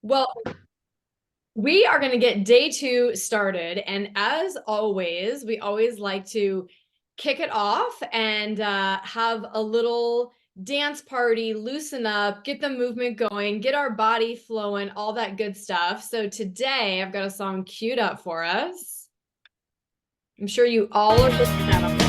Well, we are going to get day 2 started. And as always, we always like to kick it off and have a little dance party, loosen up, get the movement going, get our body flowing, all that good stuff. So today I've got a song queued up for us. I'm sure you all are listening at them.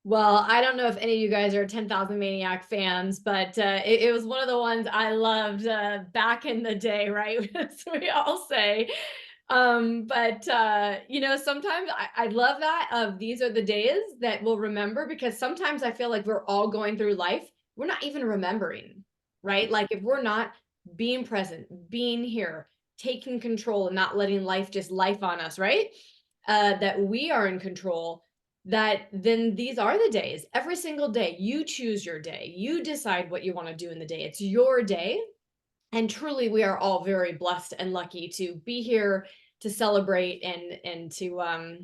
Well, I don't know if any of you guys are 10,000 Maniac fans, but it was one of the ones I loved back in the day, right? As we all say. Sometimes I love that of these are the days that we'll remember, because sometimes I feel like we're all going through life. We're not even remembering, right? Like if we're not being present, being here, taking control and not letting life just life on us, right? That we are in control, that then these are the days. Every single day you choose your day, you decide what you want to do in the day. It's your day. And truly we are all very blessed and lucky to be here to celebrate and to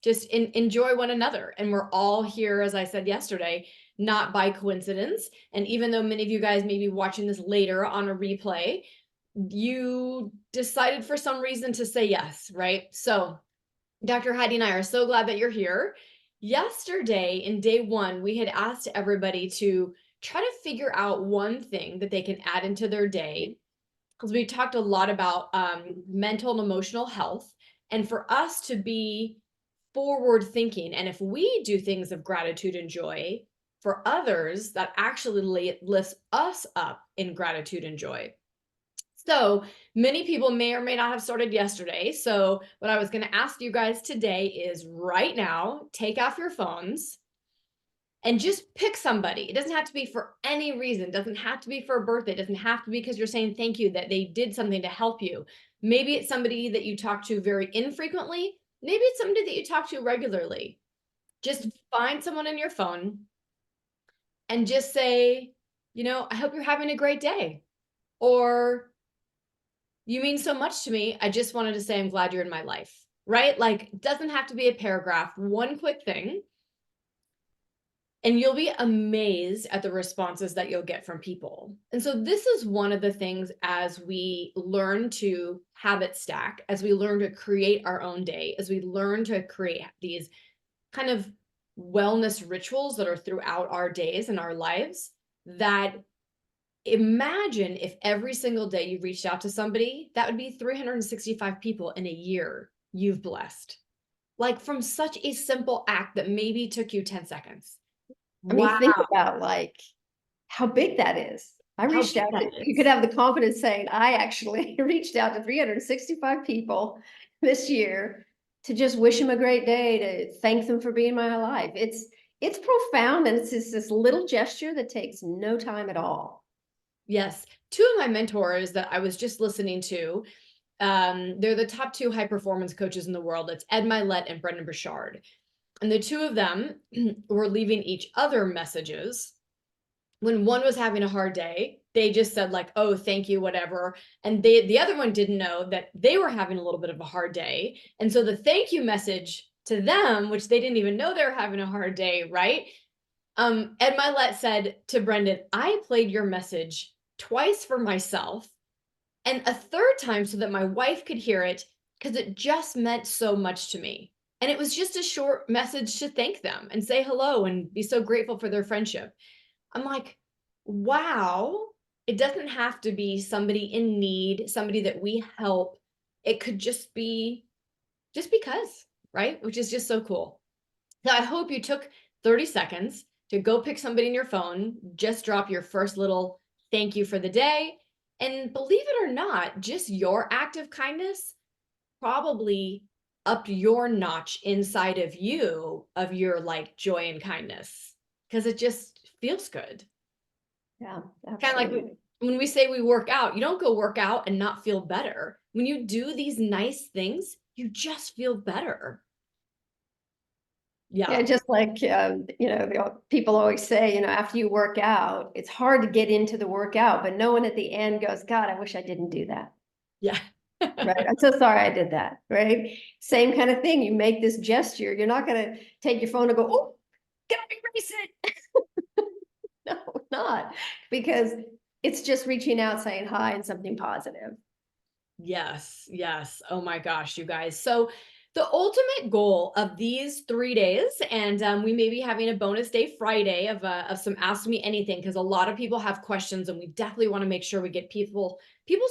just enjoy one another. And we're all here, as I said yesterday, not by coincidence. And even though many of you guys may be watching this later on a replay, you decided for some reason to say yes, right? So Dr. Heidi and I are so glad that you're here. Yesterday in day 1, we had asked everybody to try to figure out one thing that they can add into their day, because we talked a lot about mental and emotional health, and for us to be forward thinking. And if we do things of gratitude and joy for others, that actually lifts us up in gratitude and joy. So many people may or may not have started yesterday. So what I was going to ask you guys today is right now, take off your phones and just pick somebody. It doesn't have to be for any reason. It doesn't have to be for a birthday. It doesn't have to be because you're saying thank you that they did something to help you. Maybe it's somebody that you talk to very infrequently. Maybe it's somebody that you talk to regularly. Just find someone in your phone and just say, I hope you're having a great day. Or, you mean so much to me. I just wanted to say I'm glad you're in my life, right? Like, it doesn't have to be a paragraph, one quick thing. And you'll be amazed at the responses that you'll get from people. And so this is one of the things as we learn to habit stack, as we learn to create our own day, as we learn to create these kind of wellness rituals that are throughout our days and our lives, that imagine if every single day you reached out to somebody, that would be 365 people in a year you've blessed. Like, from such a simple act that maybe took you 10 seconds. I mean, think about like how big that is. I reached out. You could have the confidence saying, I actually reached out to 365 people this year to just wish them a great day, to thank them for being in my life. It's profound, and it's just this little gesture that takes no time at all. Yes. Two of my mentors that I was just listening to, they're the top 2 high performance coaches in the world. It's Ed Milet and Brendan Burchard. And the two of them were leaving each other messages. When one was having a hard day, they just said like, oh, thank you, whatever. And the other one didn't know that they were having a little bit of a hard day. And so the thank you message to them, which they didn't even know they were having a hard day, right? Ed Milet said to Brendan, I played your message twice for myself and a third time so that my wife could hear it, because it just meant so much to me. And it was just a short message to thank them and say hello and be so grateful for their friendship. I'm like, wow, it doesn't have to be somebody in need, somebody that we help. It could just be just because, right? Which is just so cool. So I hope you took 30 seconds to go pick somebody in your phone, just drop your first little thank you for the day. And believe it or not, just your act of kindness probably upped your notch inside of you of your like joy and kindness, because it just feels good. Yeah, kind of like when we say we work out, you don't go work out and not feel better. When you do these nice things, you just feel better. Yeah, just like people always say, after you work out, it's hard to get into the workout, but no one at the end goes, God, I wish I didn't do that. Yeah. Right. I'm so sorry I did that. Right. Same kind of thing. You make this gesture. You're not going to take your phone and go, oh, gotta erase it. No, not, because it's just reaching out, saying hi and something positive. Yes. Yes. Oh my gosh, you guys. So the ultimate goal of these 3 days, and we may be having a bonus day Friday of some Ask Me Anything, because a lot of people have questions, and we definitely want to make sure we get people's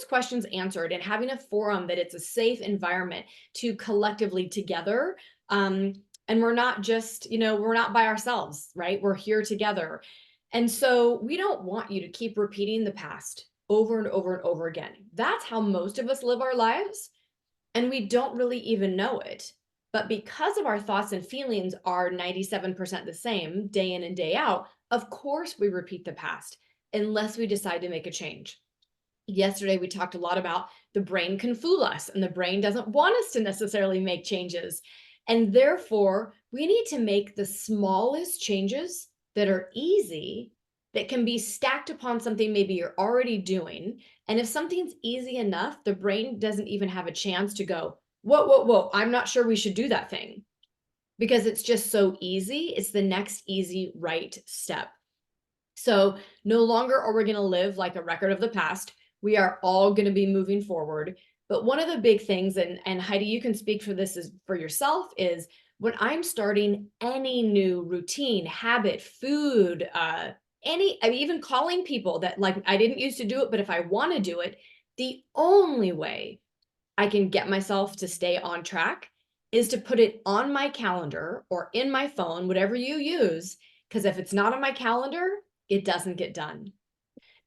questions answered, and having a forum that it's a safe environment to collectively together. And we're not just, we're not by ourselves, right? We're here together. And so we don't want you to keep repeating the past over and over and over again. That's how most of us live our lives. And we don't really even know it. But because of our thoughts and feelings are 97% the same day in and day out, of course we repeat the past unless we decide to make a change. Yesterday, we talked a lot about the brain can fool us, and the brain doesn't want us to necessarily make changes. And therefore, we need to make the smallest changes that are easy, that can be stacked upon something maybe you're already doing. And if something's easy enough, the brain doesn't even have a chance to go, whoa, whoa, whoa, I'm not sure we should do that thing, because it's just so easy. It's the next easy right step. So no longer are we going to live like a record of the past. We are all going to be moving forward. But one of the big things, and Heidi, you can speak for this is for yourself, is when I'm starting any new routine, habit, food, even calling people that like I didn't used to do it, but if I want to do it, the only way I can get myself to stay on track is to put it on my calendar or in my phone, whatever you use. Because if it's not on my calendar, it doesn't get done.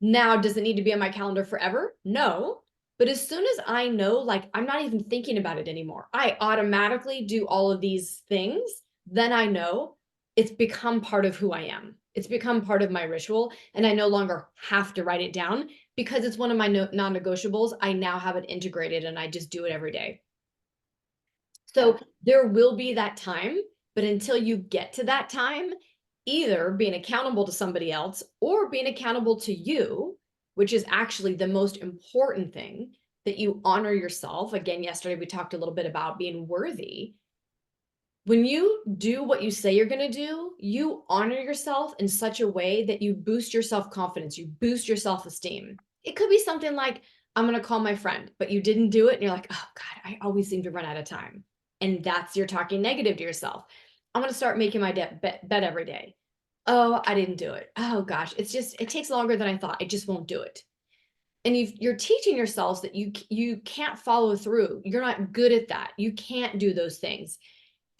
Now, does it need to be on my calendar forever? No. But as soon as I know, like I'm not even thinking about it anymore, I automatically do all of these things, then I know it's become part of who I am. It's become part of my ritual, and I no longer have to write it down because it's one of my non-negotiables. I now have it integrated and I just do it every day. So there will be that time, but until you get to that time, either being accountable to somebody else or being accountable to you, which is actually the most important thing, that you honor yourself. Again, yesterday we talked a little bit about being worthy. When you do what you say you're going to do, you honor yourself in such a way that you boost your self-confidence, you boost your self-esteem. It could be something like, I'm going to call my friend, but you didn't do it. And you're like, oh God, I always seem to run out of time. And that's, you're talking negative to yourself. I'm going to start making my bed every day. Oh, I didn't do it. Oh gosh, it takes longer than I thought. I just won't do it. And you're teaching yourselves that you can't follow through. You're not good at that. You can't do those things.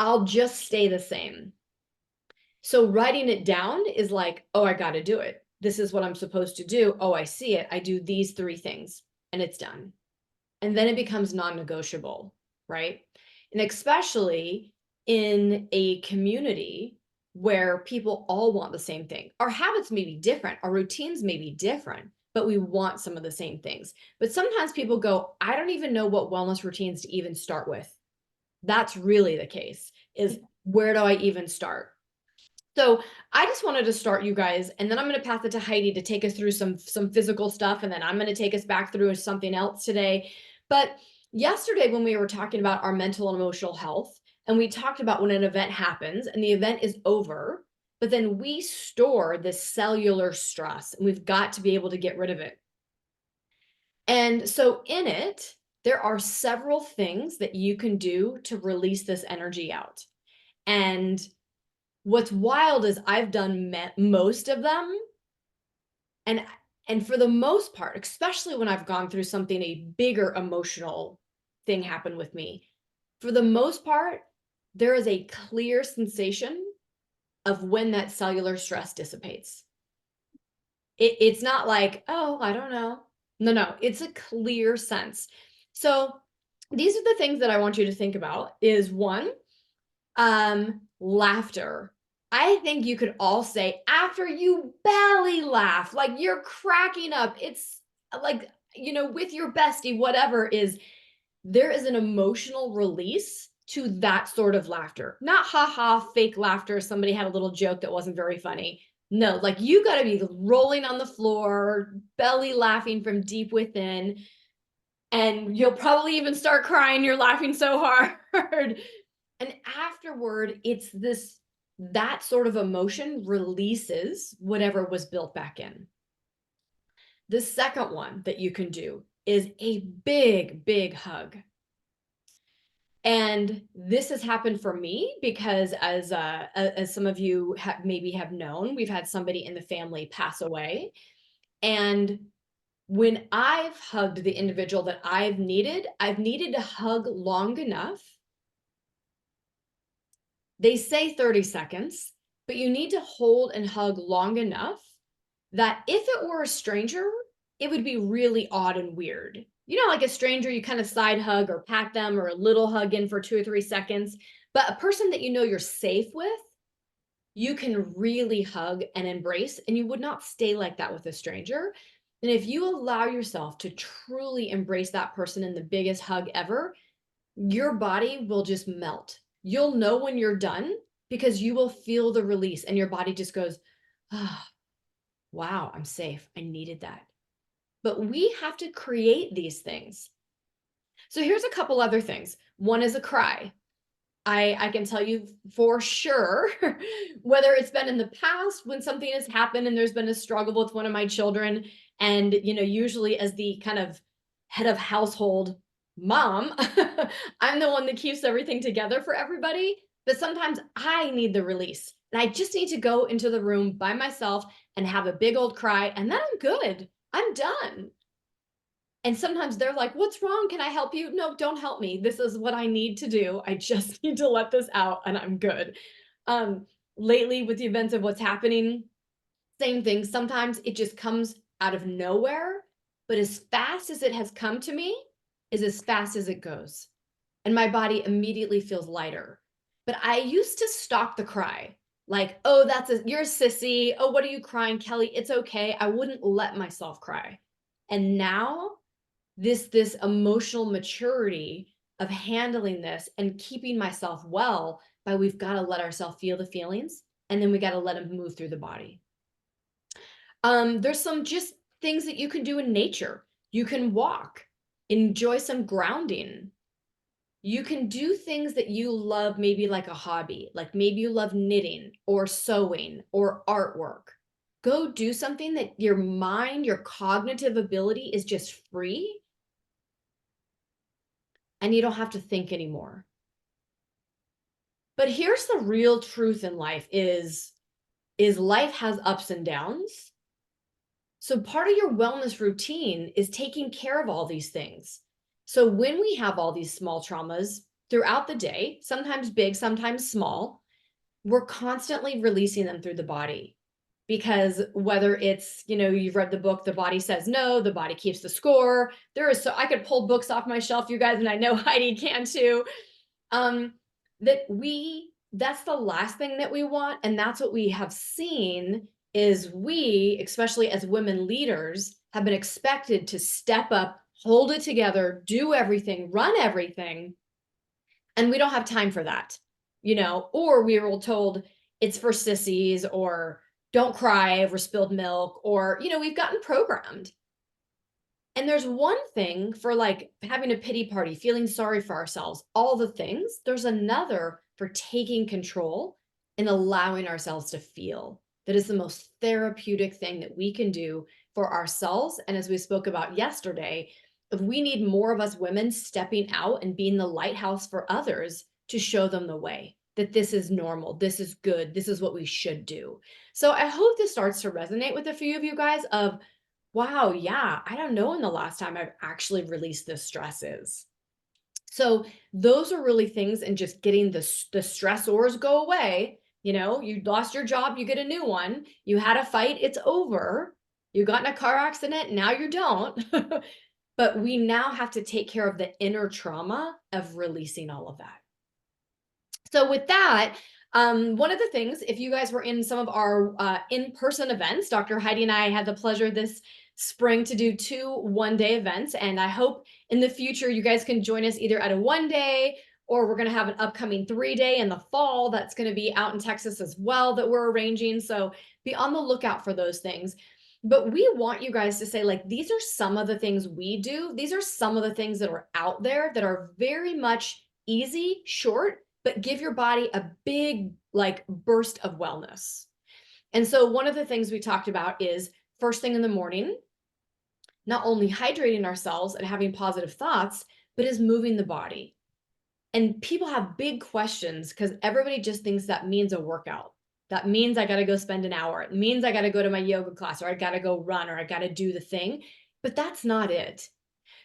I'll just stay the same. So writing it down is like, oh, I got to do it. This is what I'm supposed to do. Oh, I see it. I do these 3 things and it's done. And then it becomes non-negotiable, right? And especially in a community where people all want the same thing. Our habits may be different, our routines may be different, but we want some of the same things. But sometimes people go, I don't even know what wellness routines to even start with. That's really the case, is where do I even start? So I just wanted to start, you guys, and then I'm going to pass it to Heidi to take us through some physical stuff, and then I'm going to take us back through something else today. But yesterday when we were talking about our mental and emotional health, and we talked about when an event happens and the event is over, but then we store this cellular stress, and we've got to be able to get rid of it. And so in it, there are several things that you can do to release this energy out. And what's wild is I've done most of them. And for the most part, especially when I've gone through something, a bigger emotional thing happened with me, for the most part, there is a clear sensation of when that cellular stress dissipates. It's not like, oh, I don't know. No, it's a clear sense. So these are the things that I want you to think about is one, laughter. I think you could all say after you belly laugh, like you're cracking up. It's like, with your bestie, whatever is, there is an emotional release to that sort of laughter. Not haha, fake laughter. Somebody had a little joke that wasn't very funny. No, like you got to be rolling on the floor, belly laughing from deep within. And you'll probably even start crying. You're laughing so hard. And afterward, it's that sort of emotion releases whatever was built back in. The second one that you can do is a big, big hug. And this has happened for me because as some of you maybe have known, we've had somebody in the family pass away. And when I've hugged the individual that I've needed to hug long enough. They say 30 seconds, but you need to hold and hug long enough that if it were a stranger, it would be really odd and weird. Like a stranger, you kind of side hug or pat them or a little hug in for 2 or 3 seconds. But a person that you're safe with, you can really hug and embrace, and you would not stay like that with a stranger. And if you allow yourself to truly embrace that person in the biggest hug ever, your body will just melt. You'll know when you're done because you will feel the release and your body just goes, oh, wow, I'm safe. I needed that. But we have to create these things. So here's a couple other things. One is a cry. I can tell you for sure, whether it's been in the past when something has happened and there's been a struggle with one of my children, and usually as the kind of head of household mom, I'm the one that keeps everything together for everybody. but sometimes I need the release. And I just need to go into the room by myself and have a big old cry, and then I'm good. I'm done. And sometimes they're like, what's wrong? Can I help you? No, don't help me. This is what I need to do. I just need to let this out and I'm good. Lately, with the events of what's happening, same thing. Sometimes it just comes out of nowhere, but as fast as it has come to me is as fast as it goes. And my body immediately feels lighter. But I used to stop the cry. Like, oh, you're a sissy. Oh, what are you crying, Kelly? It's okay. I wouldn't let myself cry. And now this emotional maturity of handling this and keeping myself well by we've got to let ourselves feel the feelings and then we got to let them move through the body. There's some just things that you can do in nature. You can walk, enjoy some grounding. You can do things that you love, maybe like a hobby, like maybe you love knitting or sewing or artwork. Go do something that your mind, your cognitive ability is just free, and you don't have to think anymore. But here's the real truth in life is life has ups and downs. So part of your wellness routine is taking care of all these things. So when we have all these small traumas throughout the day, sometimes big, sometimes small, we're constantly releasing them through the body. Because whether it's, you've read the book, The Body Says No, the body keeps the score. I could pull books off my shelf, you guys, and I know Heidi can too. That's the last thing that we want. And that's what we have seen is we, especially as women leaders, have been expected to step up, hold it together, do everything, run everything. And we don't have time for that, or we were told it's for sissies, or don't cry over spilled milk, or, we've gotten programmed. And there's one thing for like having a pity party, feeling sorry for ourselves, all the things. There's another for taking control and allowing ourselves to feel. That is the most therapeutic thing that we can do for ourselves. And as we spoke about yesterday, if we need more of us women stepping out and being the lighthouse for others to show them the way, that this is normal, this is good, this is what we should do. So I hope this starts to resonate with a few of you guys of, wow, yeah, I don't know when the last time I've actually released the stresses. So those are really things, and just getting the stressors go away. You lost your job, you get a new one. You had a fight, it's over. You got in a car accident, now you don't. But we now have to take care of the inner trauma of releasing all of that. So with that, one of the things, if you guys were in some of our in-person events, Dr. Heidi and I had the pleasure this spring to do 2 one-day events. And I hope in the future, you guys can join us either at a 1-day, or we're going to have an upcoming 3-day in the fall. That's going to be out in Texas as well that we're arranging. So be on the lookout for those things. But we want you guys to say, like, these are some of the things we do. These are some of the things that are out there that are very much easy, short, but give your body a big like burst of wellness. And so one of the things we talked about is first thing in the morning, not only hydrating ourselves and having positive thoughts, but is moving the body. And people have big questions because everybody just thinks that means a workout. That means I got to go spend an hour. It means I got to go to my yoga class, or I got to go run, or I got to do the thing. But that's not it.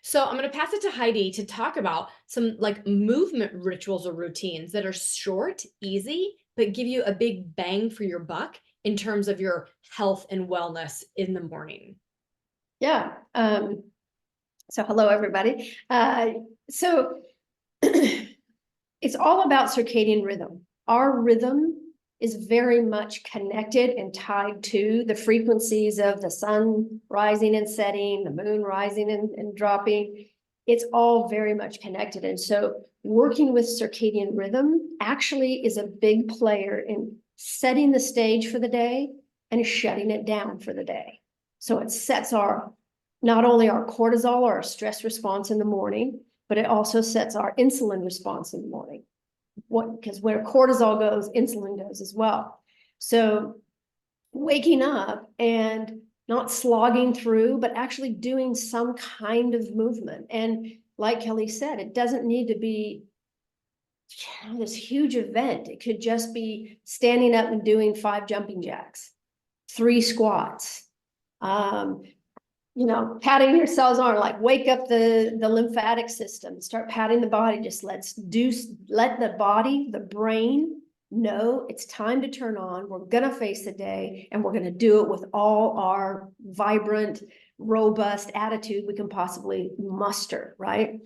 So I'm going to pass it to Heidi to talk about some like movement rituals or routines that are short, easy, but give you a big bang for your buck in terms of your health and wellness in the morning. Yeah. So hello, everybody. So it's all about circadian rhythm. Our rhythm is very much connected and tied to the frequencies of the sun rising and setting, the moon rising and dropping. It's all very much connected. And so working with circadian rhythm actually is a big player in setting the stage for the day and shutting it down for the day. So it sets not only our cortisol or our stress response in the morning, but it also sets our insulin response in the morning. Because where cortisol goes, insulin goes as well. So waking up and not slogging through, but actually doing some kind of movement. And like Kelly said, it doesn't need to be this huge event. It could just be standing up and doing 5 jumping jacks, 3 squats, patting yourselves on, like wake up the lymphatic system, start patting the body. Just let the body, the brain know it's time to turn on. We're going to face the day, and we're going to do it with all our vibrant, robust attitude we can possibly muster, right?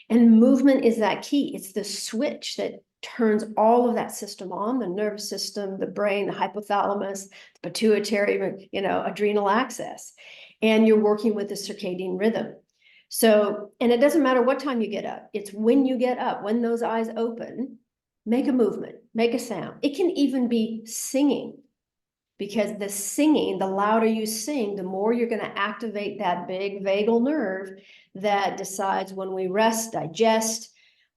And movement is that key. It's the switch that turns all of that system on, the nervous system, the brain, the hypothalamus, the pituitary, adrenal axis. And you're working with the circadian rhythm. So, and it doesn't matter what time you get up. It's when you get up, when those eyes open, make a movement, make a sound. It can even be singing, because the singing, the louder you sing, the more you're going to activate that big vagal nerve that decides when we rest, digest,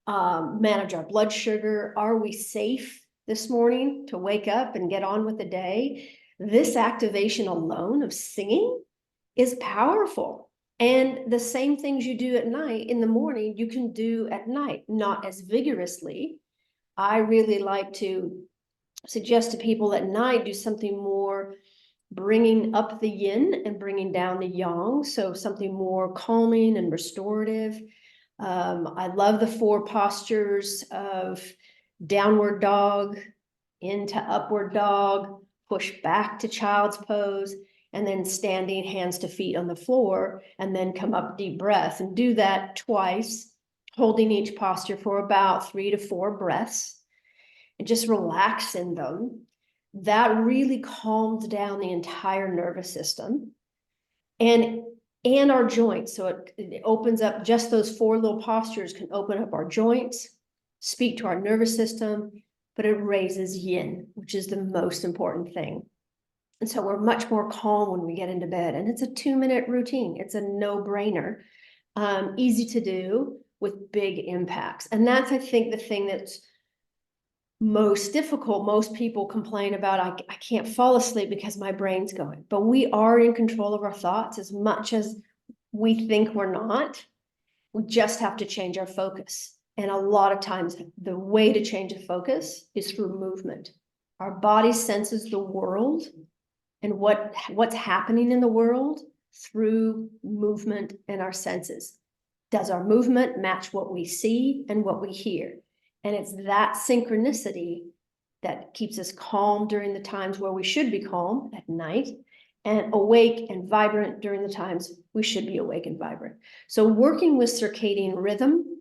manage our blood sugar. Are we safe this morning to wake up and get on with the day? This activation alone of singing is powerful. And the same things you do at night in the morning, you can do at night, not as vigorously. I really like to suggest to people at night, do something more bringing up the yin and bringing down the yang. So something more calming and restorative. I love the 4 postures of downward dog into upward dog, push back to child's pose, and then standing hands to feet on the floor, and then come up, deep breath, and do that twice, holding each posture for about 3 to 4 breaths, and just relax in them. That really calms down the entire nervous system and our joints. So it opens up, just those 4 little postures can open up our joints, speak to our nervous system, but it raises yin, which is the most important thing. And so we're much more calm when we get into bed. And it's a 2-minute routine. It's a no-brainer, easy to do with big impacts. And that's, I think, the thing that's most difficult. Most people complain about, I can't fall asleep because my brain's going. But we are in control of our thoughts as much as we think we're not. We just have to change our focus. And a lot of times, the way to change the focus is through movement. Our body senses the world and what's happening in the world through movement and our senses. Does our movement match what we see and what we hear? And it's that synchronicity that keeps us calm during the times where we should be calm at night, and awake and vibrant during the times we should be awake and vibrant. So working with circadian rhythm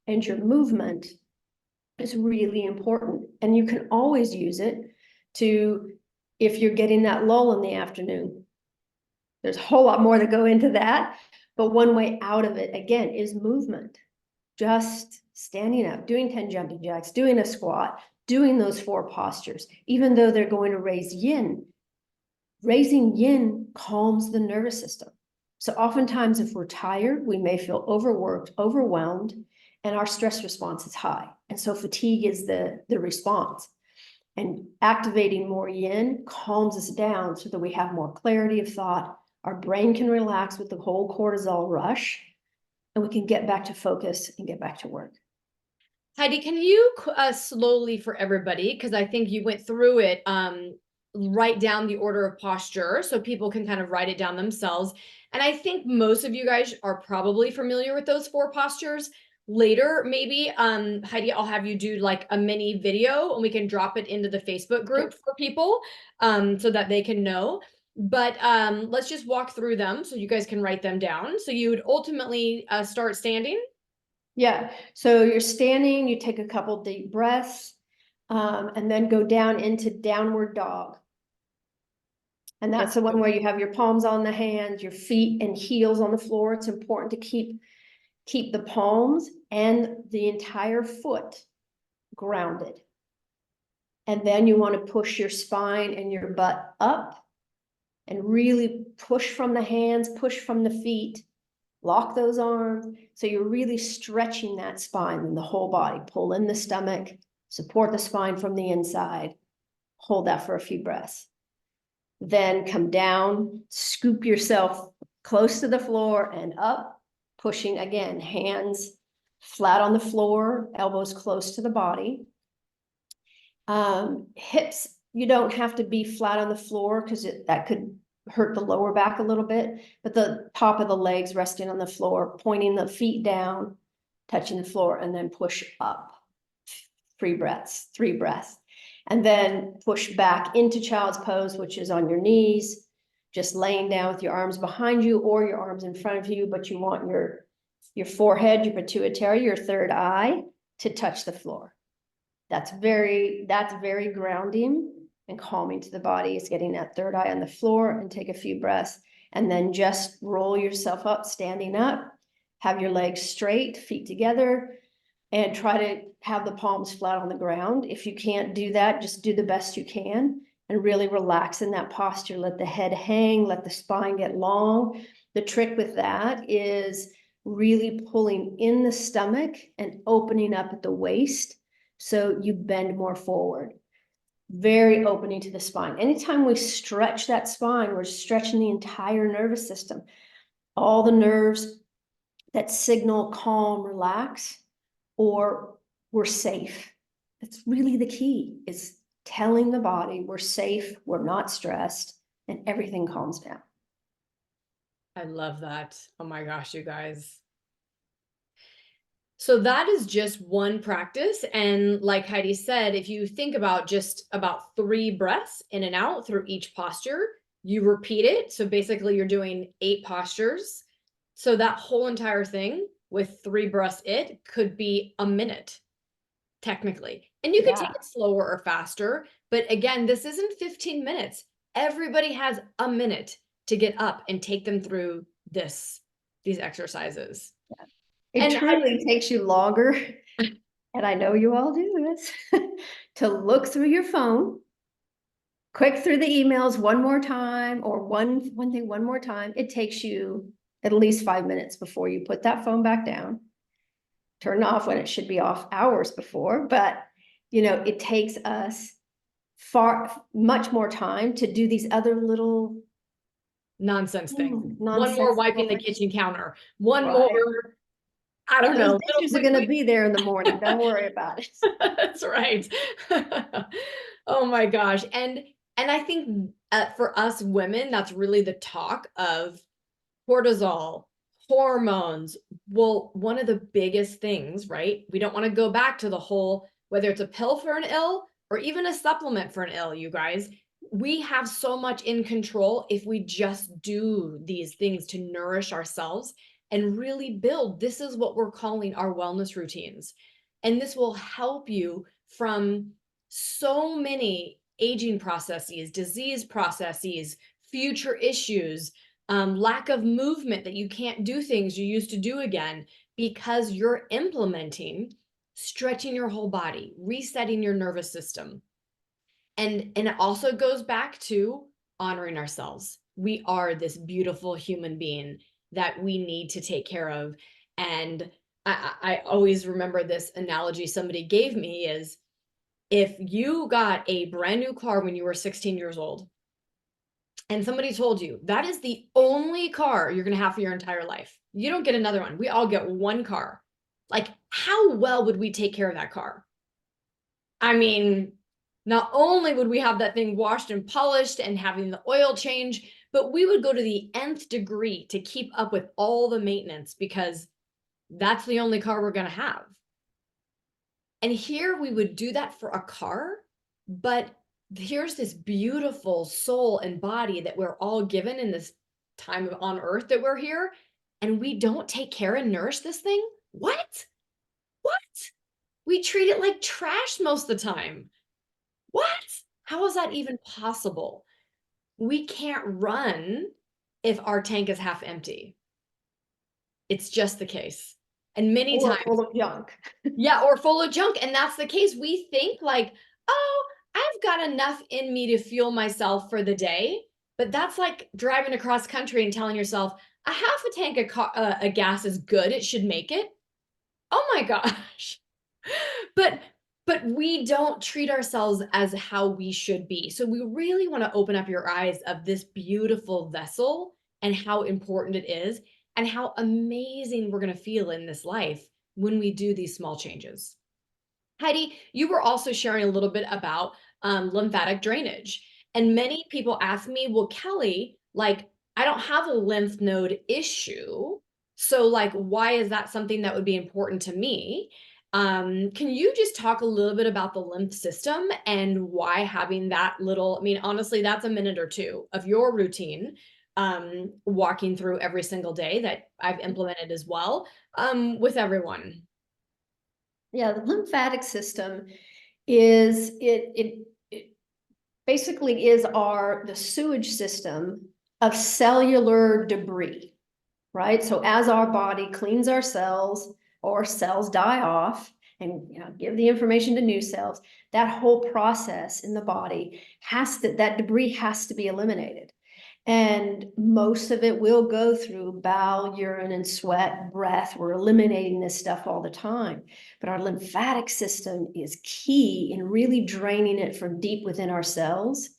and your movement is really important. And you can always use it to, if you're getting that lull in the afternoon. There's a whole lot more to go into that, but one way out of it, again, is movement. Just standing up, doing 10 jumping jacks, doing a squat, doing those 4 postures, even though they're going to raise yin. Raising yin calms the nervous system. So oftentimes, if we're tired, we may feel overworked, overwhelmed, and our stress response is high. And so fatigue is the response. And activating more yin calms us down so that we have more clarity of thought. Our brain can relax with the whole cortisol rush, and we can get back to focus and get back to work. Heidi, can you slowly, for everybody, because I think you went through it, write down the order of posture so people can kind of write it down themselves. And I think most of you guys are probably familiar with those 4 postures. Later, maybe, Heidi, I'll have you do like a mini video and we can drop it into the Facebook group for people so that they can know. But let's just walk through them so you guys can write them down. So you would ultimately start standing. Yeah. So you're standing, you take a couple deep breaths, and then go down into downward dog. And that's the one where you have your palms on the hands, your feet and heels on the floor. It's important to keep the palms and the entire foot grounded. And then you want to push your spine and your butt up and really push from the hands, push from the feet, lock those arms. So you're really stretching that spine and the whole body. Pull in the stomach, support the spine from the inside. Hold that for a few breaths. Then come down, scoop yourself close to the floor and up, pushing again, hands, flat on the floor, elbows close to the body. Hips, you don't have to be flat on the floor because that could hurt the lower back a little bit, but the top of the legs resting on the floor, pointing the feet down, touching the floor, and then push up. 3 breaths. And then push back into child's pose, which is on your knees, just laying down with your arms behind you or your arms in front of you, but you want your forehead, your pituitary, your third eye to touch the floor. That's very grounding and calming to the body. It's getting that third eye on the floor, and take a few breaths, and then just roll yourself up, standing up, have your legs straight, feet together, and try to have the palms flat on the ground. If you can't do that, just do the best you can and really relax in that posture. Let the head hang, let the spine get long. The trick with that is really pulling in the stomach and opening up at the waist so you bend more forward. Very opening to the spine. Anytime we stretch that spine, we're stretching the entire nervous system. All the nerves that signal calm, relax, or we're safe. That's really the key, is telling the body we're safe, we're not stressed, and everything calms down. I love that. Oh my gosh, you guys. So that is just one practice. And like Heidi said, if you think about just about 3 breaths in and out through each posture, you repeat it. So basically you're doing 8 postures. So that whole entire thing with 3 breaths, it could be a minute, technically. And you could take it slower or faster. But again, this isn't 15 minutes. Everybody has a minute to get up and take them through these exercises. Yeah. It truly takes you longer, and I know you all do this, to look through your phone, quick through the emails one more time, or one thing one more time. It takes you at least 5 minutes before you put that phone back down. Turn off when it should be off hours before, but it takes us much more time to do these other little nonsense things. Nonsense one more wiping the kitchen counter. One more, I don't know. Dishes are going to be there in the morning. Don't worry about it. That's right. Oh my gosh. And I think for us women, that's really the talk of cortisol, hormones. Well, one of the biggest things, right? We don't want to go back to the whole, whether it's a pill for an ill or even a supplement for an ill, you guys. We have so much in control if we just do these things to nourish ourselves and really build. This is what we're calling our wellness routines. And this will help you from so many aging processes, disease processes, future issues, lack of movement, that you can't do things you used to do again because you're implementing stretching your whole body, resetting your nervous system. And it also goes back to honoring ourselves. We are this beautiful human being that we need to take care of. And I always remember this analogy somebody gave me is, if you got a brand new car when you were 16 years old, and somebody told you that is the only car you're going to have for your entire life, you don't get another one. We all get one car. Like, how well would we take care of that car? I mean, not only would we have that thing washed and polished and having the oil change, but we would go to the nth degree to keep up with all the maintenance because that's the only car we're going to have. And here we would do that for a car, but here's this beautiful soul and body that we're all given in this time on earth that we're here, and we don't take care and nourish this thing? What? We treat it like trash most of the time. What? How is that even possible? We can't run if our tank is half empty. It's just the case. And many times full of junk. Yeah, or full of junk. And that's the case. We think like, oh, I've got enough in me to fuel myself for the day. But that's like driving across country and telling yourself a half a tank of gas is good. It should make it. Oh my gosh. But we don't treat ourselves as how we should be. So we really want to open up your eyes of this beautiful vessel and how important it is and how amazing we're going to feel in this life when we do these small changes. Heidi, you were also sharing a little bit about lymphatic drainage. And many people ask me, well, Kellie, like, I don't have a lymph node issue. So, like, why is that something that would be important to me? Can you just talk a little bit about the lymph system and why having that little, I mean, honestly, that's a minute or two of your routine, walking through every single day that I've implemented as well, with everyone. Yeah, the lymphatic system is it basically is the sewage system of cellular debris, right? So as our body cleans our cells or cells die off and give the information to new cells, that whole process in the body that debris has to be eliminated. And most of it will go through bowel, urine, and sweat, breath. We're eliminating this stuff all the time. But our lymphatic system is key in really draining it from deep within our cells.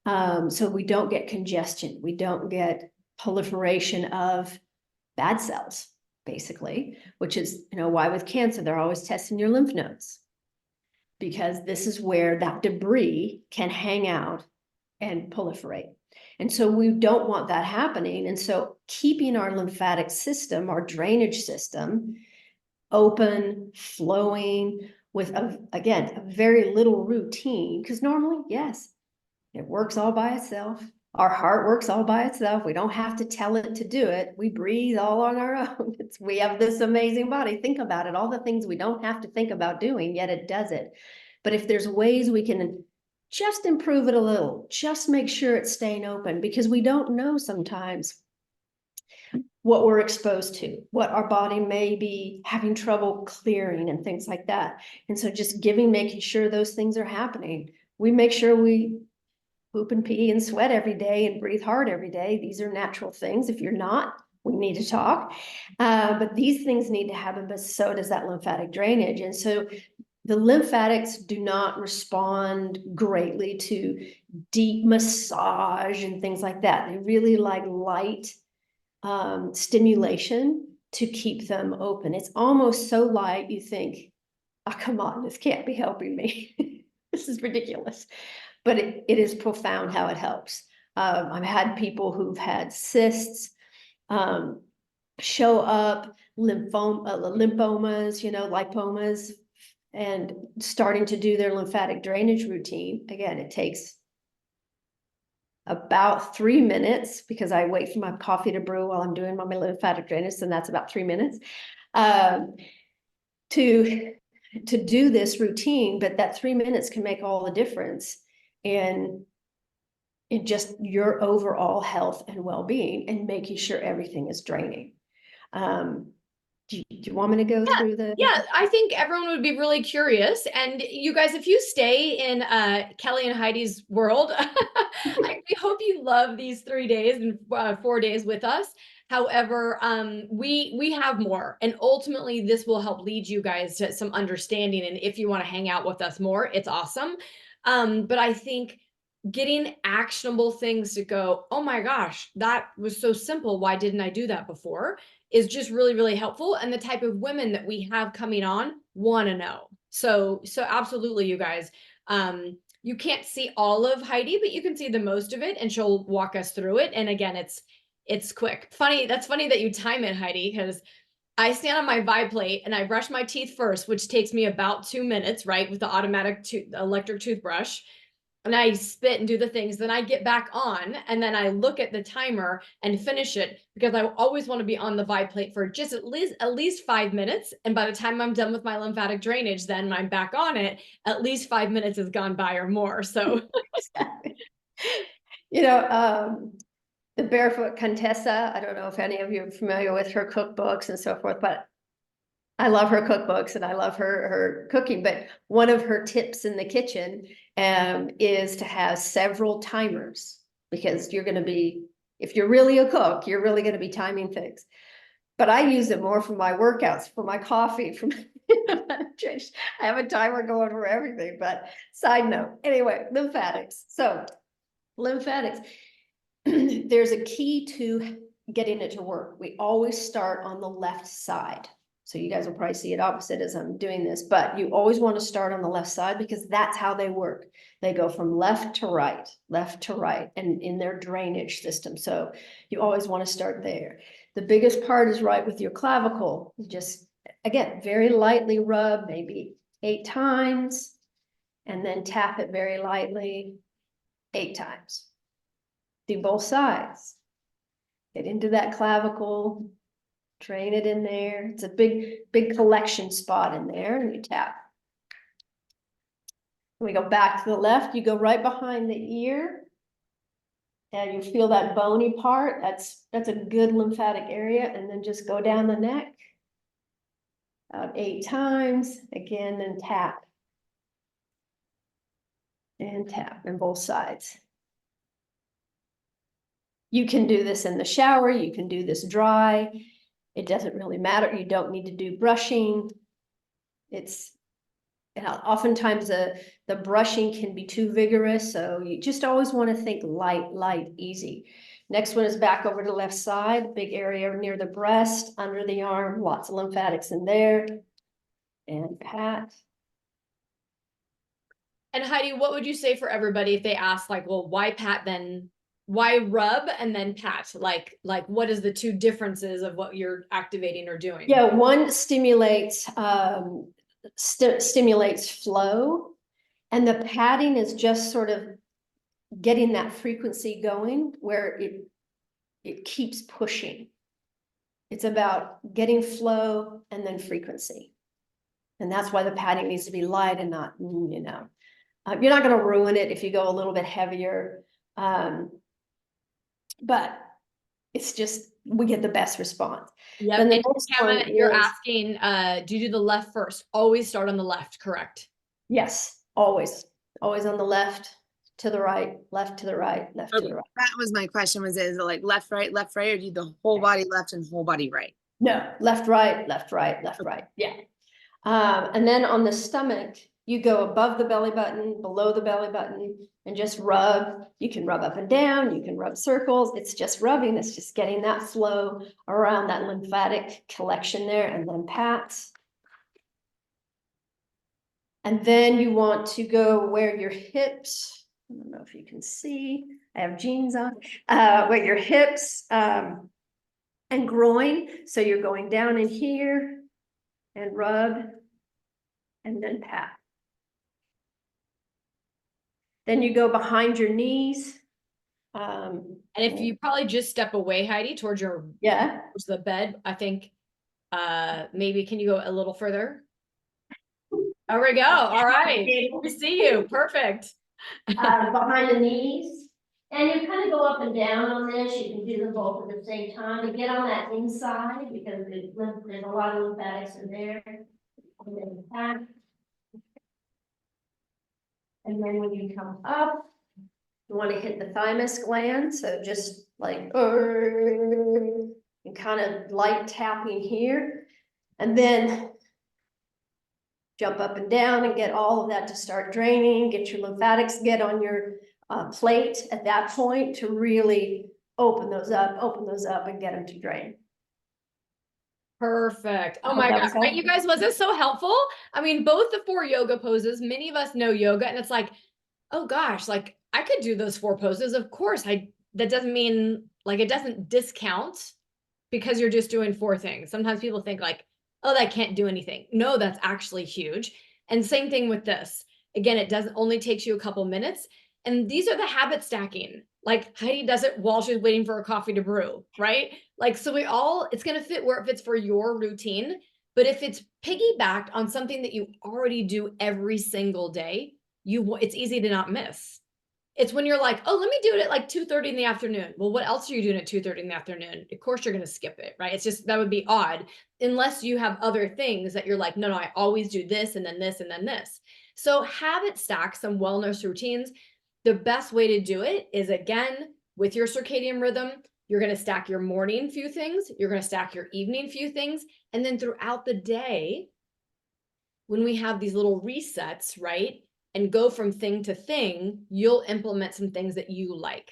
So we don't get congestion. We don't get proliferation of bad cells, basically, which is, why with cancer, they're always testing your lymph nodes, because this is where that debris can hang out and proliferate. And so we don't want that happening. And so keeping our lymphatic system, our drainage system, open, flowing with, again, a very little routine, because normally, yes, it works all by itself. Our heart works all by itself. We don't have to tell it to do it. We breathe all on our own. We have this amazing body. Think about it. All the things we don't have to think about doing, yet it does it. But if there's ways we can just improve it a little, just make sure it's staying open, because we don't know sometimes what we're exposed to, what our body may be having trouble clearing and things like that. And so just making sure those things are happening. We make sure we poop and pee and sweat every day and breathe hard every day. These are natural things. If you're not, we need to talk. But these things need to happen, but so does that lymphatic drainage. And so the lymphatics do not respond greatly to deep massage and things like that. They really like light stimulation to keep them open. It's almost so light you think, oh, come on, this can't be helping me. This is ridiculous. But it is profound how it helps. I've had people who've had cysts show up, lymphomas, lipomas, and starting to do their lymphatic drainage routine. Again, it takes about 3 minutes, because I wait for my coffee to brew while I'm doing my lymphatic drainage, and that's about 3 minutes to do this routine. But that 3 minutes can make all the difference in just your overall health and well-being, and making sure everything is draining. Do you want me to go through the? Yeah, I think everyone would be really curious. And you guys, if you stay in Kellie and Heidi's world, we hope you love these 3 days and 4 days with us. However, we have more, and ultimately this will help lead you guys to some understanding. And if you want to hang out with us more, it's awesome. But I think getting actionable things to go, oh my gosh, that was so simple. Why didn't I do that before? Is just really, really helpful. And the type of women that we have coming on want to know. So absolutely, you guys. You can't see all of Heidi, but you can see the most of it, and she'll walk us through it. And again, it's quick. That's funny that you time it, Heidi, because I stand on my Vibe plate and I brush my teeth first, which takes me about 2 minutes, right, with the automatic electric toothbrush. And I spit and do the things. Then I get back on, and then I look at the timer and finish it, because I always want to be on the Vibe plate for just at least 5 minutes. And by the time I'm done with my lymphatic drainage, then I'm back on it. At least 5 minutes has gone by or more. So, The Barefoot Contessa, I don't know if any of you are familiar with her cookbooks and so forth, but I love her cookbooks and I love her cooking. But one of her tips in the kitchen is to have several timers, because if you're really a cook, you're really going to be timing things. But I use it more for my workouts, for my coffee, I have a timer going for everything. But side note, anyway, lymphatics. So lymphatics, there's a key to getting it to work. We always start on the left side. So you guys will probably see it opposite as I'm doing this, but you always want to start on the left side because that's how they work. They go from left to right, and in their drainage system. So you always want to start there. The biggest part is right with your clavicle. Just, again, very lightly rub, maybe 8 times, and then tap it very lightly 8 times. Do both sides. Get into that clavicle. Drain it in there. It's a big collection spot in there, and you tap. When we go back to the left, you go right behind the ear. And you feel that bony part. That's a good lymphatic area. And then just go down the neck. About 8 times. Again, then tap. And tap on both sides. You can do this in the shower. You can do this dry. It doesn't really matter. You don't need to do brushing. Oftentimes the brushing can be too vigorous. So you just always want to think light, easy. Next one is back over to the left side, big area near the breast, under the arm, lots of lymphatics in there. And pat. And Heidi, what would you say for everybody if they ask like, well, why pat then? Why rub and then pat? Like what is the two differences of what you're activating or doing? Yeah, one stimulates stimulates flow, and the patting is just sort of getting that frequency going where it keeps pushing. It's about getting flow and then frequency. And that's why the patting needs to be light and not, you're not going to ruin it if you go a little bit heavier. But it's just, we get the best response. Yeah, and Kevin, you're asking, do you do the left first? Always start on the left, correct? Yes, always on the left to the right, left to the right, left to the right. That was my question, is it like left, right, or do you the whole body left and whole body right? No, left, right, left, right, left, right. Yeah. And then on the stomach, you go above the belly button, below the belly button, and just rub. You can rub up and down, you can rub circles. It's just rubbing, it's just getting that flow around that lymphatic collection there, and then pats. And then you want to go where your hips, I don't know if you can see, I have jeans on, where your hips and groin. So you're going down in here and rub and then pat. Then you go behind your knees. And if you probably just step away, Heidi, towards the bed, I think maybe can you go a little further? There we go. All right. We see you. Perfect. Behind the knees. And you kind of go up and down on this. You can do them both at the same time to get on that inside because there's a lot of lymphatics in there. And then back. And then when you come up, you want to hit the thymus gland. So just like, and kind of light tapping here. And then jump up and down and get all of that to start draining. Get your lymphatics, get on your plate at that point to really open those up and get them to drain. Perfect. Oh my gosh. Right, you guys, was this so helpful? I mean, both the 4 yoga poses, many of us know yoga, and it's like, oh gosh, like I could do those 4 poses. Of course, that doesn't mean like it doesn't discount because you're just doing 4 things. Sometimes people think like, oh, that can't do anything. No, that's actually huge. And same thing with this. Again, it doesn't only takes you a couple minutes. And these are the habit stacking. Like Heidi does it while she's waiting for her coffee to brew, right? Like, so it's going to fit where it fits for your routine. But if it's piggybacked on something that you already do every single day, it's easy to not miss. It's when you're like, oh, let me do it at like 2:30 in the afternoon. Well, what else are you doing at 2:30 in the afternoon? Of course, you're going to skip it, right? It's just, that would be odd unless you have other things that you're like, no, I always do this and then this and then this. So habit stack some wellness routines. The best way to do it is, again, with your circadian rhythm, you're going to stack your morning few things. You're going to stack your evening few things. And then throughout the day, when we have these little resets, right? And go from thing to thing, you'll implement some things that you like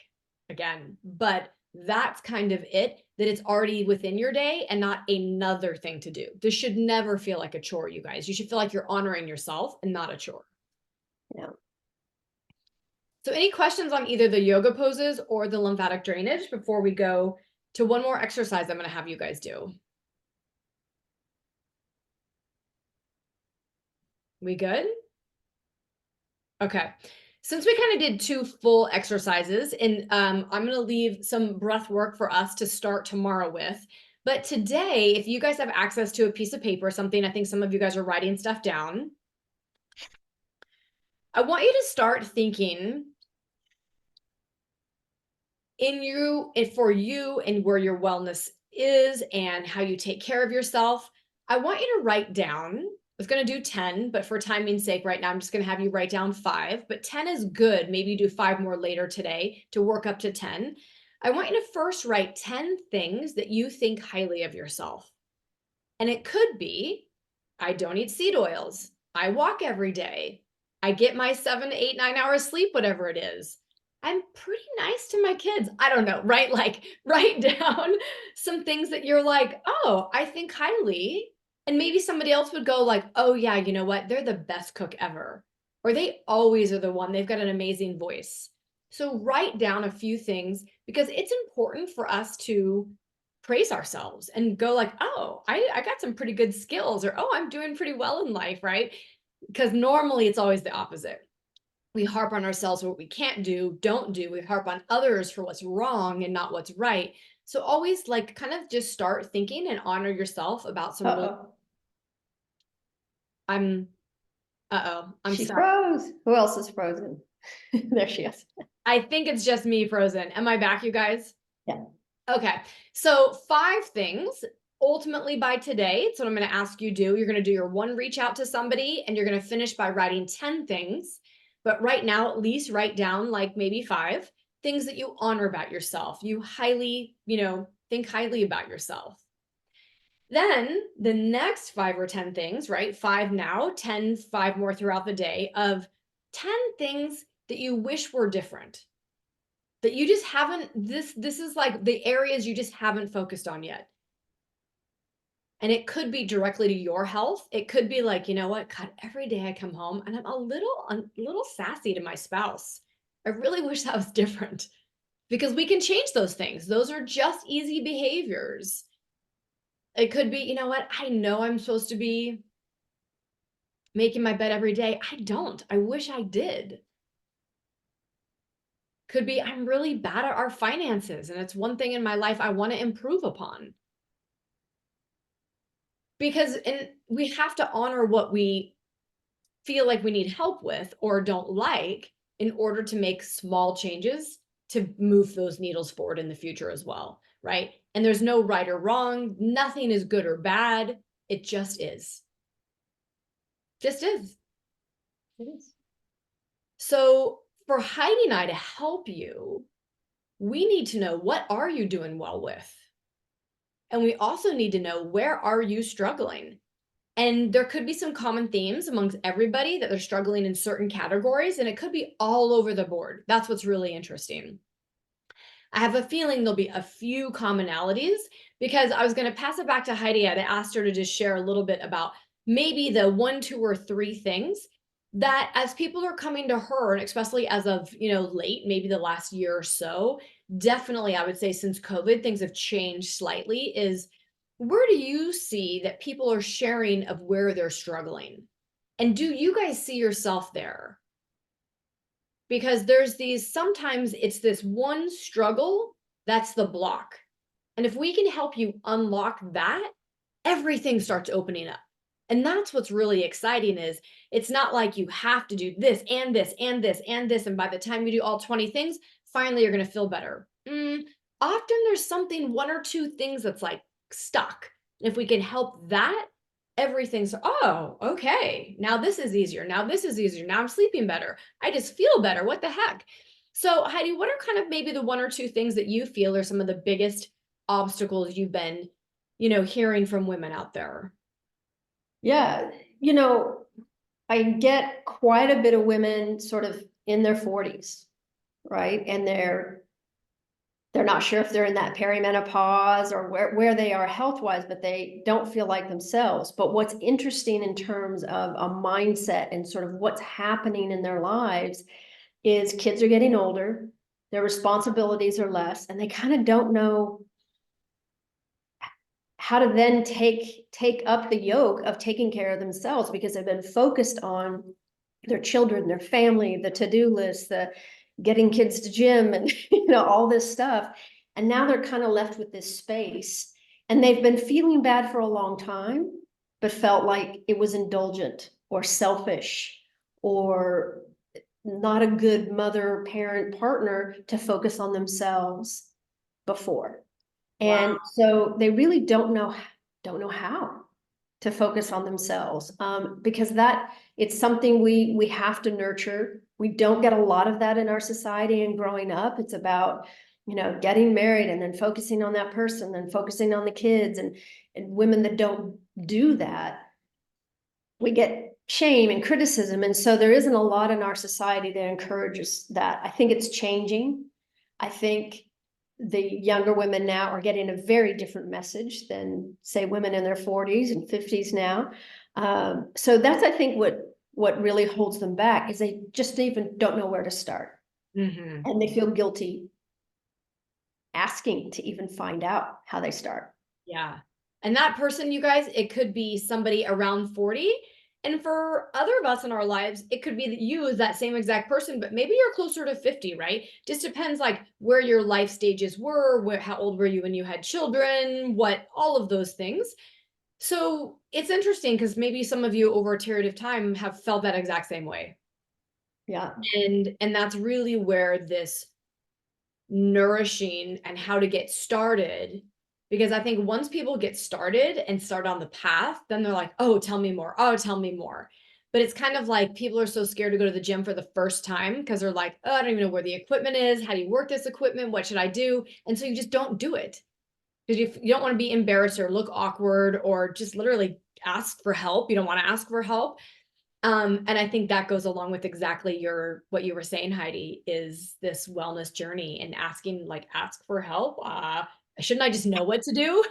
again, but that's kind of it. that it's already within your day and not another thing to do. This should never feel like a chore, you guys. You should feel like you're honoring yourself and not a chore. Yeah. So any questions on either the yoga poses or the lymphatic drainage before we go to one more exercise I'm going to have you guys do? We good? Okay. Since we kind of did 2 full exercises, and I'm going to leave some breath work for us to start tomorrow with. But today, if you guys have access to a piece of paper, something, I think some of you guys are writing stuff down, I want you to start thinking in you and for you and where your wellness is and how you take care of yourself. I want you to write down, I was going to do 10, but for timing's sake right now, I'm just going to have you write down 5, but 10 is good. Maybe you do 5 more later today to work up to 10. I want you to first write 10 things that you think highly of yourself. And it could be, I don't eat seed oils. I walk every day. I get my 7, 8, 9 hours sleep, whatever it is. I'm pretty nice to my kids. I don't know, right? Like write down some things that you're like, oh, I think highly. And maybe somebody else would go like, oh yeah, you know what? They're the best cook ever. Or they always are the one. They've got an amazing voice. So write down a few things because it's important for us to praise ourselves and go like, oh, I got some pretty good skills, or, oh, I'm doing pretty well in life, right? Because normally it's always the opposite. We harp on ourselves for what we can't do, don't do. We harp on others for what's wrong and not what's right. So always like kind of just start thinking and honor yourself about some really, I'm She stuck. froze. Who else is frozen? There she is. I think it's just me frozen. Am I back, you guys? Yeah. Okay. So 5 things ultimately by today. It's what I'm going to ask you do. You're going to do your 1 reach out to somebody and you're going to finish by writing 10 things. But right now, at least write down like maybe 5 things that you honor about yourself. You highly, think highly about yourself. Then the next 5 or 10 things, right? 5 now, 10, 5 more throughout the day of 10 things that you wish were different. That you just haven't, this is like the areas you just haven't focused on yet. And it could be directly to your health. It could be like, you know what, God, every day I come home and I'm a little sassy to my spouse. I really wish that was different because we can change those things. Those are just easy behaviors. It could be, you know what, I know I'm supposed to be making my bed every day. I don't. I wish I did. Could be, I'm really bad at our finances and it's one thing in my life I want to improve upon. Because we have to honor what we feel like we need help with or don't like in order to make small changes to move those needles forward in the future as well, right? And there's no right or wrong. Nothing is good or bad. It just is. Just is. It is. So for Heidi and I to help you, we need to know, what are you doing well with? And we also need to know, where are you struggling? And there could be some common themes amongst everybody that they're struggling in certain categories, and it could be all over the board. That's what's really interesting. I have a feeling there'll be a few commonalities because I was going to pass it back to Heidi. I asked her to just share a little bit about maybe the 1, 2, or 3 things that as people are coming to her, and especially as of, late, maybe the last year or so, definitely I would say since COVID, things have changed slightly, is where do you see that people are sharing of where they're struggling? And do you guys see yourself there? Because there's sometimes it's this one struggle that's the block. And if we can help you unlock that, everything starts opening up. And that's what's really exciting, is it's not like you have to do this and this and this and this. And by the time you do all 20 things, finally you're going to feel better. Often there's something, 1 or 2 things that's like stuck. And if we can help that, everything's, oh, okay, now this is easier. Now this is easier. Now I'm sleeping better. I just feel better. What the heck? So Heidi, what are kind of maybe the 1 or 2 things that you feel are some of the biggest obstacles you've been, hearing from women out there? Yeah. I get quite a bit of women sort of in their 40s, right? And they're they're not sure if they're in that perimenopause or where they are health-wise, but they don't feel like themselves. But what's interesting in terms of a mindset and sort of what's happening in their lives is kids are getting older, their responsibilities are less, and they kind of don't know how to then take up the yoke of taking care of themselves because they've been focused on their children, their family, the to-do list, the getting kids to gym and all this stuff. And now they're kind of left with this space, and they've been feeling bad for a long time, but felt like it was indulgent or selfish or not a good mother, parent, partner to focus on themselves before. And so they really don't know how to focus on themselves, because it's something we have to nurture. We don't get a lot of that in our society and growing up. It's about, getting married and then focusing on that person and focusing on the kids, and women that don't do that, we get shame and criticism. And so there isn't a lot in our society that encourages that. I think it's changing. I think the younger women now are getting a very different message than, say, women in their 40s and 50s now. So that's, I think, what really holds them back is they just even don't know where to start. Mm-hmm. And they feel guilty asking to even find out how they start. Yeah. And that person, you guys, it could be somebody around 40. And for other of us in our lives, it could be that you as that same exact person, but maybe you're closer to 50, right? Just depends like where your life stages were, how old were you when you had children, all of those things. So it's interesting because maybe some of you over a period of time have felt that exact same way. Yeah. And that's really where this nourishing and how to get started, because I think once people get started and start on the path, then they're like, oh, tell me more. Oh, tell me more. But it's kind of like people are so scared to go to the gym for the first time because they're like, oh, I don't even know where the equipment is. How do you work this equipment? What should I do? And so you just don't do it because you don't want to be embarrassed or look awkward or just literally ask for help. You don't want to ask for help. And I think that goes along with exactly what you were saying, Heidi, is this wellness journey and ask for help. Shouldn't I just know what to do?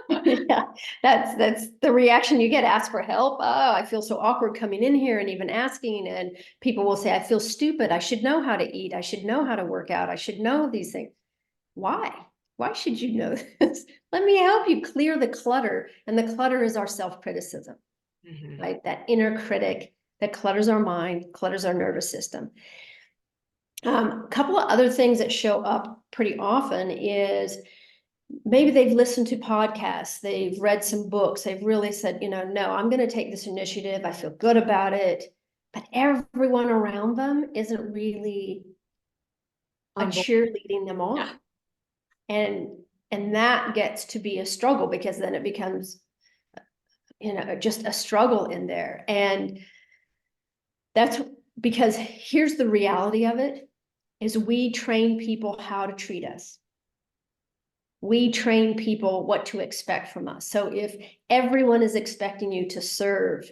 Yeah, that's the reaction you get. Ask for help. Oh, I feel so awkward coming in here and even asking. And people will say, I feel stupid. I should know how to eat. I should know how to work out. I should know these things. Why? Why should you know this? Let me help you clear the clutter. And the clutter is our self-criticism, right? That inner critic that clutters our mind, clutters our nervous system. A couple of other things that show up pretty often is maybe they've listened to podcasts, they've read some books, they've really said, no, I'm going to take this initiative. I feel good about it. But everyone around them isn't really cheerleading them on. Yeah. And that gets to be a struggle because then it becomes, just a struggle in there. And that's because here's the reality of it is we train people how to treat us. We train people what to expect from us. So if everyone is expecting you to serve,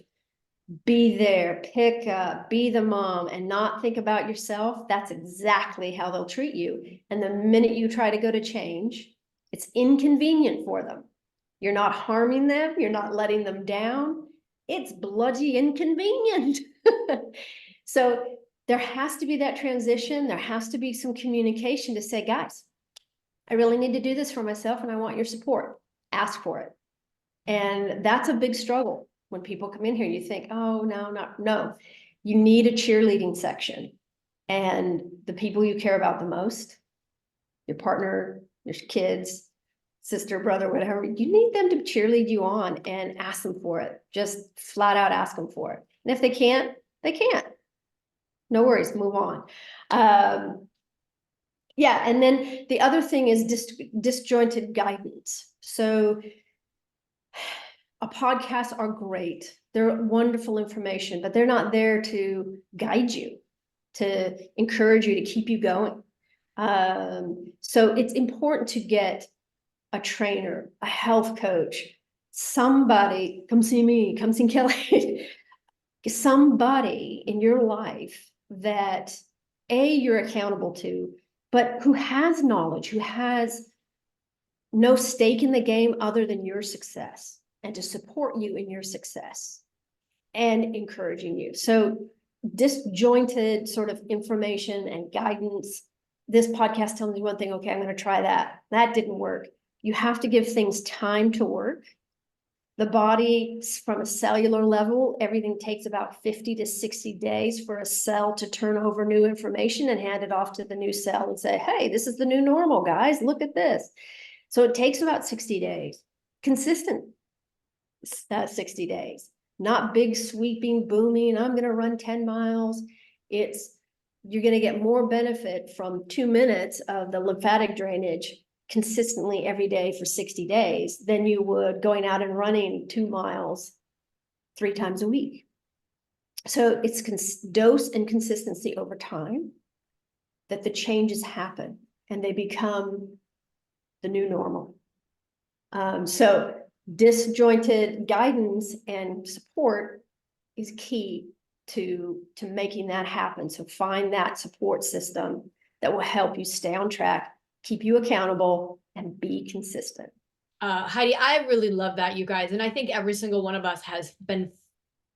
be there, pick up, be the mom, and not think about yourself, that's exactly how they'll treat you. And the minute you try to go to change, it's inconvenient for them. You're not harming them. You're not letting them down. It's bloody inconvenient. So there has to be that transition. There has to be some communication to say, guys, I really need to do this for myself and I want your support. Ask for it. And that's a big struggle. When people come in here, you think, oh, no. You need a cheerleading section. And the people you care about the most, your partner, your kids, sister, brother, whatever, you need them to cheerlead you on and ask them for it. Just flat out ask them for it. And if they can't, they can't. No worries, move on. Yeah, and then the other thing is disjointed guidance. So podcasts are great. They're wonderful information, but they're not there to guide you, to encourage you, to keep you going. So it's important to get a trainer, a health coach, somebody, come see me, come see Kellie, somebody in your life that you're accountable to, but who has knowledge, who has no stake in the game other than your success, and to support you in your success and encouraging you. So disjointed sort of information and guidance. This podcast tells me one thing, okay, I'm going to try that. That didn't work. You have to give things time to work. The body, from a cellular level, everything takes about 50 to 60 days for a cell to turn over new information and hand it off to the new cell and say, hey, this is the new normal, guys. Look at this. So it takes about 60 days, consistent 60 days, not big sweeping, booming, I'm going to run 10 miles. You're going to get more benefit from 2 minutes of the lymphatic drainage consistently every day for 60 days than you would going out and running 2 miles 3 times a week. So it's dose and consistency over time that the changes happen and they become the new normal. So disjointed guidance and support is key to making that happen. So find that support system that will help you stay on track, keep you accountable, and be consistent. Heidi, I really love that, you guys. And I think every single one of us has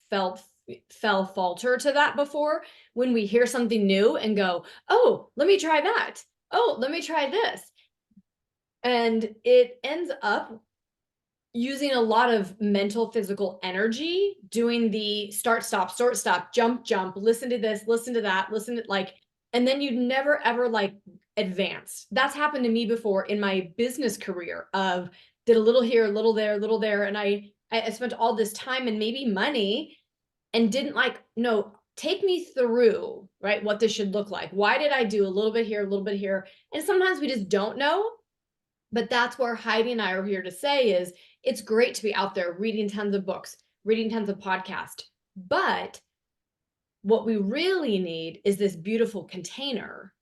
fell falter to that before, when we hear something new and go, oh, let me try that. Oh, let me try this. And it ends up using a lot of mental, physical energy, doing the start, stop, jump, listen to this, listen to that, and then you never ever advance. That's happened to me before in my business career of did a little here, a little there. And I spent all this time and maybe money and didn't no, take me through, right, what this should look like. Why did I do a little bit here, a little bit here? And sometimes we just don't know. But that's where Heidi and I are here to say is it's great to be out there reading tons of books, reading tons of podcasts. But what we really need is this beautiful container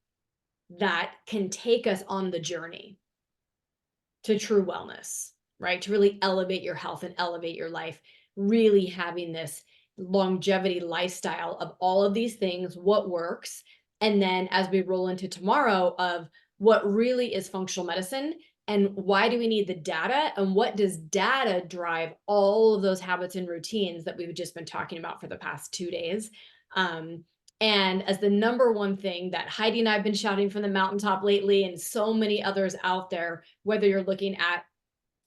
that can take us on the journey to true wellness, right? To really elevate your health and elevate your life, really having this longevity lifestyle of all of these things, what works. And then as we roll into tomorrow of what really is functional medicine and why do we need the data and what does data drive all of those habits and routines that we've just been talking about for the past 2 days. And as the number one thing that Heidi and I have been shouting from the mountaintop lately, and so many others out there, whether you're looking at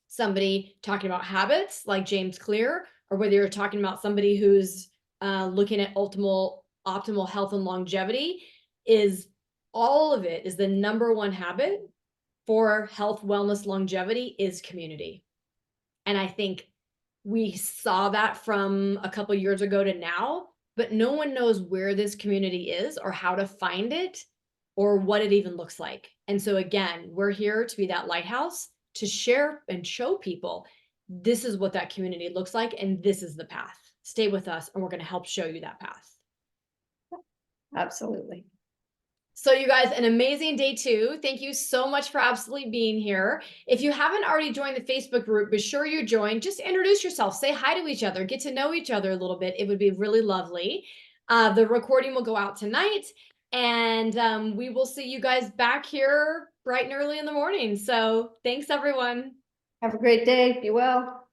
somebody talking about habits like James Clear, or whether you're talking about somebody who's looking at optimal health and longevity, is all of it is the number one habit for health, wellness, longevity is community. And I think we saw that from a couple of years ago to now, but no one knows where this community is or how to find it or what it even looks like. And so again, we're here to be that lighthouse to share and show people this is what that community looks like and this is the path. Stay with us and we're going to help show you that path. Absolutely. So you guys, an amazing day 2. Thank you so much for absolutely being here. If you haven't already joined the Facebook group, be sure you join. Just introduce yourself, say hi to each other, get to know each other a little bit. It would be really lovely. The recording will go out tonight and we will see you guys back here bright and early in the morning. So thanks everyone. Have a great day. Be well.